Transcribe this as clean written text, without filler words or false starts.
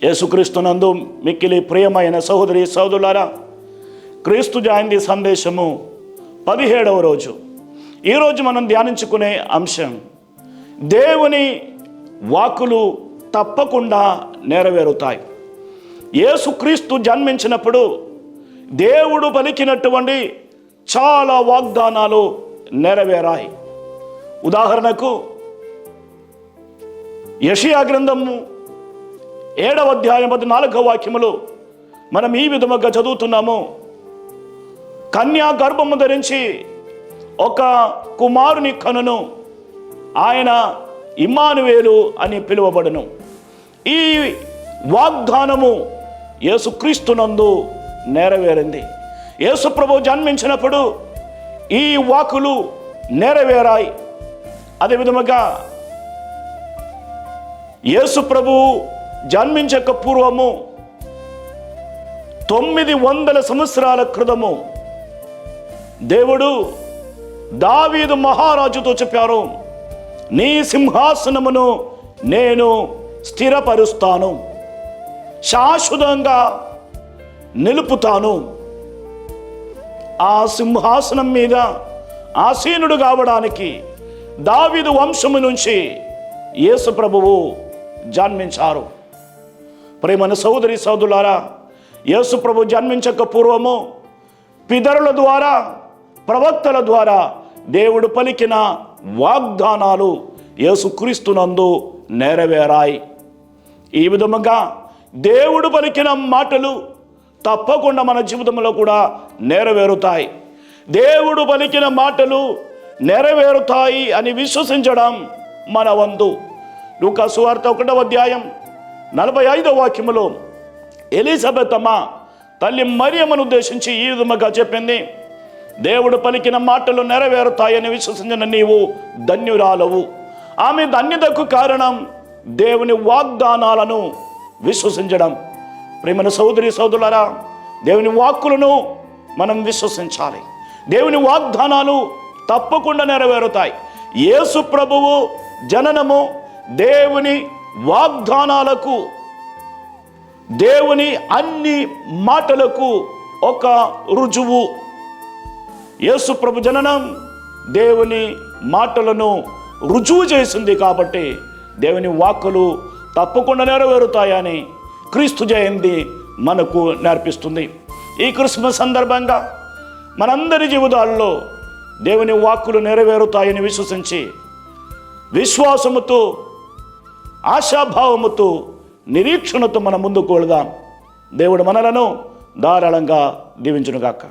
యేసుక్రీస్తునందు మిక్కిలి ప్రియమైన సహోదరి సహోదరులారా, క్రీస్తు జయంతి సందేశము 17వ రోజు. ఈరోజు మనం ధ్యానించుకునే అంశం, దేవుని వాక్కులు తప్పకుండా నెరవేరుతాయి. యేసుక్రీస్తు జన్మించినప్పుడు దేవుడు పలికినటువంటి చాలా వాగ్దానాలు నెరవేరాయి. ఉదాహరణకు యెషయా గ్రంథము 7వ అధ్యాయం 14వ వాక్యములో మనం ఈ విధముగా చదువుతున్నాము. కన్యా గర్భము ధరించి ఒక కుమారుని కనును, ఆయన ఇమ్మానువేలు అని పిలువబడును. ఈ వాగ్దానము యేసుక్రీస్తునందు నెరవేరింది. యేసు ప్రభువు జన్మించినప్పుడు ఈ వాక్కులు నెరవేరాయి. అదేవిధముగా యేసు ప్రభువు జన్మించక పూర్వము 900 సంవత్సరాల క్రితము దేవుడు దావీదు మహారాజుతో చెప్పారు, నీ సింహాసనమును నేను స్థిరపరుస్తాను, శాశ్వతంగా నిలుపుతాను. ఆ సింహాసనం మీద ఆసీనుడు కావడానికి దావీదు వంశము నుంచి యేసు ప్రభువు జన్మించారు. ప్రియమైన సహోదరి సహోదరులారా, యేసు ప్రభు జన్మించక పూర్వము పితరుల ద్వారా, ప్రవక్తల ద్వారా దేవుడు పలికిన వాగ్దానాలు యేసుక్రీస్తునందు నెరవేరాయి. ఈ విధముగా దేవుడు పలికిన మాటలు తప్పకుండా మన జీవితంలో కూడా నెరవేరుతాయి. దేవుడు పలికిన మాటలు నెరవేరుతాయి అని విశ్వసించడం మన వంతు. లూకా సువార్త 1వ అధ్యాయం 45వ వాక్యములో ఎలిజబెత్ అమ్మ తల్లి మరియమ్మను ఉద్దేశించి ఈ విధముగా చెప్పింది, దేవుడు పలికిన మాటలు నెరవేరుతాయని విశ్వసించిన నీవు ధన్యురాలవు. ఆమె ధన్యతకు కారణం దేవుని వాగ్దానాలను విశ్వసించడం. ప్రియమైన సహోదరి సహోదరులారా, దేవుని వాక్కులను మనం విశ్వసించాలి. దేవుని వాగ్దానాలు తప్పకుండా నెరవేరుతాయి. యేసు ప్రభువు జననము దేవుని వాగ్దానాలకు, దేవుని అన్ని మాటలకు ఒక రుజువు. యేసు ప్రభు జననం దేవుని మాటలను రుజువు చేసింది కాబట్టి దేవుని వాక్కులు తప్పకుండా నెరవేరుతాయని క్రీస్తు జయంతి మనకు నేర్పిస్తుంది. ఈ క్రిస్మస్ సందర్భంగా మనందరి జీవితాల్లో దేవుని వాక్కులు నెరవేరుతాయని విశ్వసించి విశ్వాసముతో, ఆశాభావముతో, నిరీక్షణతో మనం ముందుకు వెళదాం. దేవుడు మనలను ధారాళంగా దీవించునుగాక.